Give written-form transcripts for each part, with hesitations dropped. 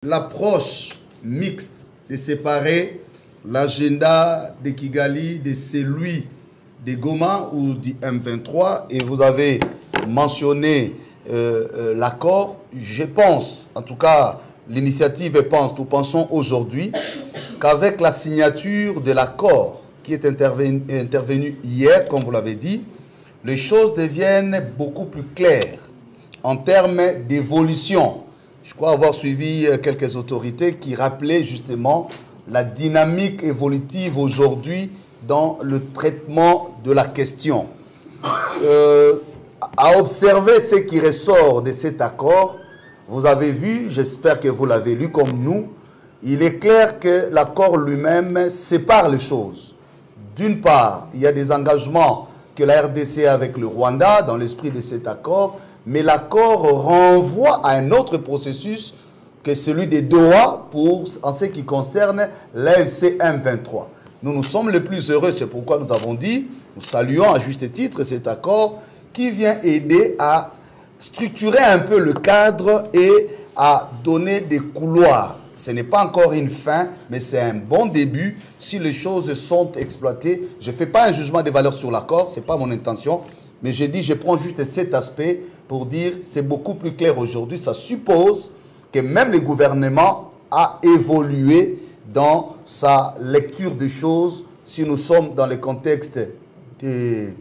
l'approche mixte de séparer l'agenda de Kigali de celui de Goma ou du M23, et vous avez mentionné l'accord. Je pense, en tout cas l'initiative pense, nous pensons aujourd'hui qu'avec la signature de l'accord qui est intervenu hier, comme vous l'avez dit, les choses deviennent beaucoup plus claires en termes d'évolution. Je crois avoir suivi quelques autorités qui rappelaient justement la dynamique évolutive aujourd'hui dans le traitement de la question. À observer ce qui ressort de cet accord, vous avez vu, j'espère que vous l'avez lu comme nous, il est clair que l'accord lui-même sépare les choses. D'une part, il y a des engagements que la RDC a avec le Rwanda dans l'esprit de cet accord, mais l'accord renvoie à un autre processus que celui des Doha en ce qui concerne l'AFC M23. Nous sommes les plus heureux, c'est pourquoi nous avons dit, nous saluons à juste titre cet accord qui vient aider à structurer un peu le cadre et à donner des couloirs. Ce n'est pas encore une fin, mais c'est un bon début si les choses sont exploitées. Je ne fais pas un jugement des valeurs sur l'accord, ce n'est pas mon intention, mais j'ai dit, je prends juste cet aspect pour dire c'est beaucoup plus clair aujourd'hui. Ça suppose que même le gouvernement a évolué dans sa lecture des choses. Si nous sommes dans le contexte de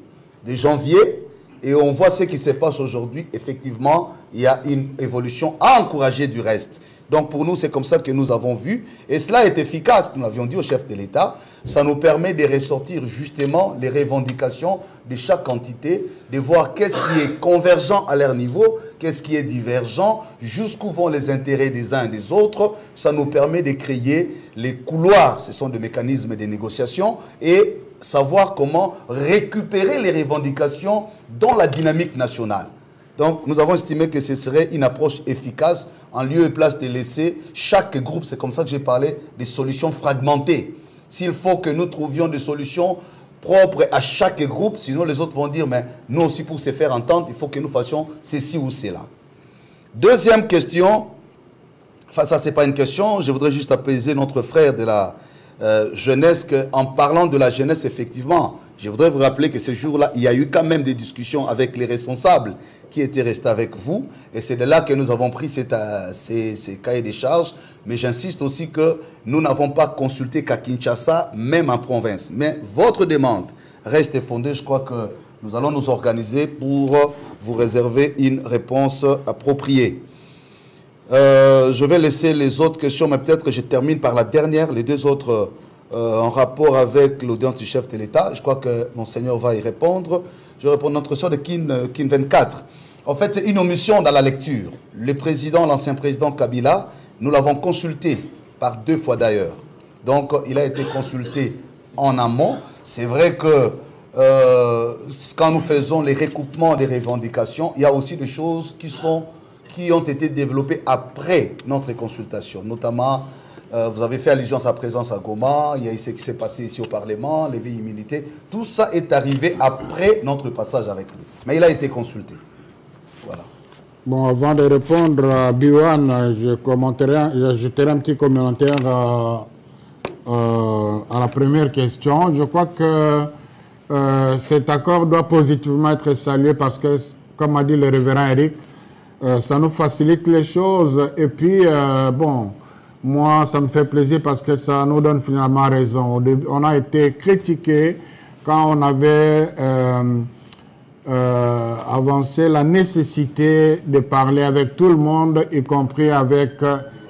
janvier et on voit ce qui se passe aujourd'hui, effectivement, il y a une évolution à encourager du reste. Donc pour nous, c'est comme ça que nous avons vu. Et cela est efficace, nous l'avions dit au chef de l'État. Ça nous permet de ressortir justement les revendications de chaque entité, de voir qu'est-ce qui est convergent à leur niveau, qu'est-ce qui est divergent, jusqu'où vont les intérêts des uns et des autres. Ça nous permet de créer les couloirs, ce sont des mécanismes de négociation, et savoir comment récupérer les revendications dans la dynamique nationale. Donc, nous avons estimé que ce serait une approche efficace en lieu et place de laisser chaque groupe, c'est comme ça que j'ai parlé, des solutions fragmentées. S'il faut que nous trouvions des solutions propres à chaque groupe, sinon les autres vont dire, mais nous aussi pour se faire entendre, il faut que nous fassions ceci ou cela. Deuxième question, enfin ça c'est pas une question, je voudrais juste apaiser notre frère de la jeunesse, qu'en parlant de la jeunesse, effectivement, je voudrais vous rappeler que ce jour-là, il y a eu quand même des discussions avec les responsables qui étaient restés avec vous. Et c'est de là que nous avons pris ces cahiers des charges. Mais j'insiste aussi que nous n'avons pas consulté qu'à Kinshasa, même en province. Mais votre demande reste fondée. Je crois que nous allons nous organiser pour vous réserver une réponse appropriée. Je vais laisser les autres questions, mais peut-être je termine par la dernière, les deux autres en rapport avec l'audience du chef de l'État. Je crois que Monseigneur va y répondre. Je vais répondre à notre soeur de Kin 24. En fait, c'est une omission dans la lecture. Le président, l'ancien président Kabila, nous l'avons consulté par 2 fois d'ailleurs. Donc, il a été consulté en amont. C'est vrai que quand nous faisons les recoupements des revendications, il y a aussi des choses qui ont été développées après notre consultation. Notamment, vous avez fait allusion à sa présence à Goma, il y a eu ce qui s'est passé ici au Parlement, les vies immunités. Tout ça est arrivé après notre passage avec lui. Mais il a été consulté. Voilà. Bon, avant de répondre à Biwan, j'ajouterai un petit commentaire à la première question. Je crois que cet accord doit positivement être salué parce que, comme a dit le révérend Eric, ça nous facilite les choses. Et puis, bon, moi, ça me fait plaisir parce que ça nous donne finalement raison. On a été critiqué quand on avait avancé la nécessité de parler avec tout le monde, y compris avec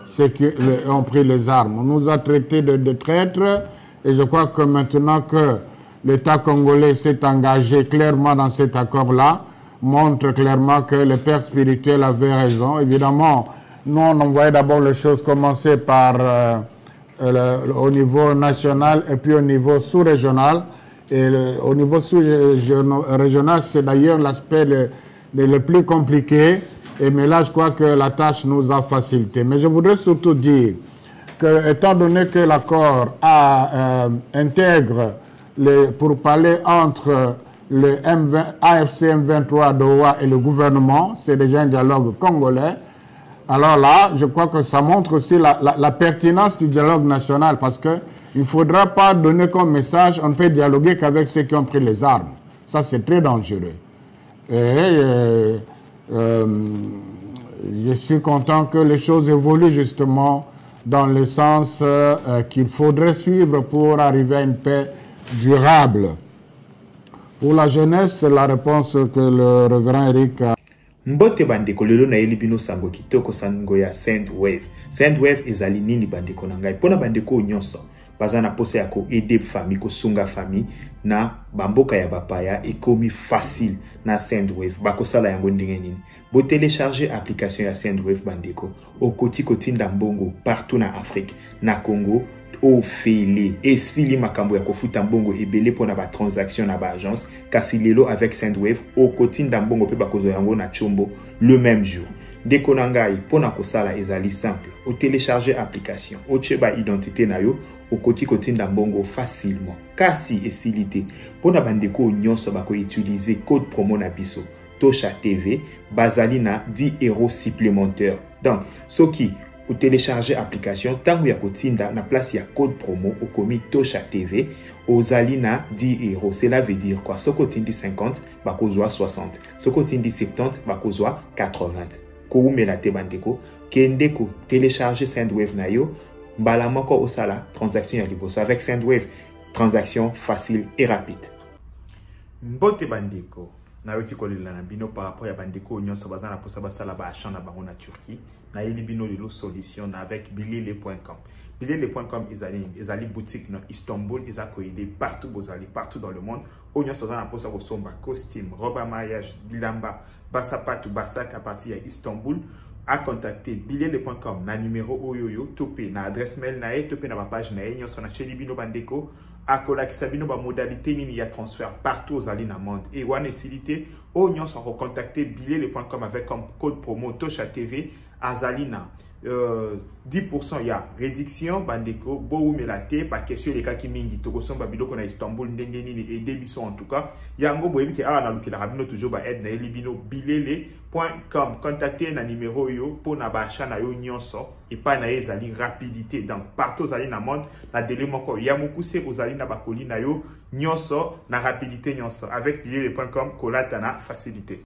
ceux qui ont pris les armes. On nous a traités de traîtres et je crois que maintenant que l'État congolais s'est engagé clairement dans cet accord-là, montre clairement que le père spirituel avait raison. Évidemment, nous, on voyait d'abord les choses commencer par au niveau national et puis au niveau sous-régional. Et au niveau sous-régional, c'est d'ailleurs l'aspect le plus compliqué. Mais là, je crois que la tâche nous a facilité. Mais je voudrais surtout dire que, étant donné que l'accord intègre, pour parler entre le AFC M23 Doha et le gouvernement, c'est déjà un dialogue congolais. Alors là, je crois que ça montre aussi la pertinence du dialogue national parce qu'il ne faudra pas donner comme message on ne peut dialoguer qu'avec ceux qui ont pris les armes. Ça, c'est très dangereux. Et je suis content que les choses évoluent justement dans le sens qu'il faudrait suivre pour arriver à une paix durable. Pour la jeunesse, la réponse que le révérend Eric a. Mbote bandeko lelo na yeli bino sango kitoko sango ya Sendwave. Sendwave ezali nini bandeko na ngai. Pona bandeko nyonso baza na posa ya ko aider famille ko sunga famille na bamboka ya bapaya ekomi facile na Sendwave. Bako sala yango ndenge nini. Bo télécharger application ya Sendwave bandeko. Okoti kotinda mbongo partout na Afrique, na Congo, au fele et sili makambo ya kofuta mbongo ebele pona ba transaction na ba agence kasi lelo avec Sendwave au kotinda mbongo pe bakozo yango na chombo le même jour. Deko na ngai pona kosala ezali simple. Au télécharger application, au cheba identité na yo, au koti kotinda mbongo facilement. Kasi esilité pona bandeko nyonso bako utiliser code promo na biso Tosha TV bazali na 10 € supplémentaires. Donc soki ou télécharger application tango ya kotinda na place ya code promo au komi Tosha TV ozali na 10 €. Cela veut dire quoi? Soko tindi 50 bakozwa 60, soko tindi 70 bakozwa 80. Ko umela te bandeko kende ko télécharger Sendwave na yo mbala moko osala transaction ya liboso avec Sendwave, transaction facile et rapide. Mbote bandeko na yoki kolela na bino par rapport ya bandeko nyonso bazana posa basala ba achat na bango na Turquie na yeli bino lelo solution na avec bilele.com. Bilele.com ezali boutique na Istanbul, ils ko aider partout partout dans le monde. O nyonso bazana posa ko somba costume, robe à mariage, bilamba, basapatu, basak à partir ya Istanbul. À contacter bilele.com na numéro oyoyo topé na adresse mail na e topé na ba page na e nyonso na cheli bino bandeko akola kisabino ba modalité nini ya transfert partout aux alina monde et wana esilité o nyonso ko contacter bilele.com avec comme code promo Tosha TV azalina 10% ya réduction bandeko bo umelate pa question les cas qui mingi toko somba biloko na Istanbul ndenge nini et debiso en tout cas yango boyebi ke na lukila rabino toujours ba aide na elibino bilele.com. Contactez na numéro yo pour na ba achat na yo nyonso et pas na ezali rapidité donc partout aux alina monde na délai moko ya mokuse aux alina bakoli na yo nyonso na rapidité nyonso avec bilele.com kolata na facilité.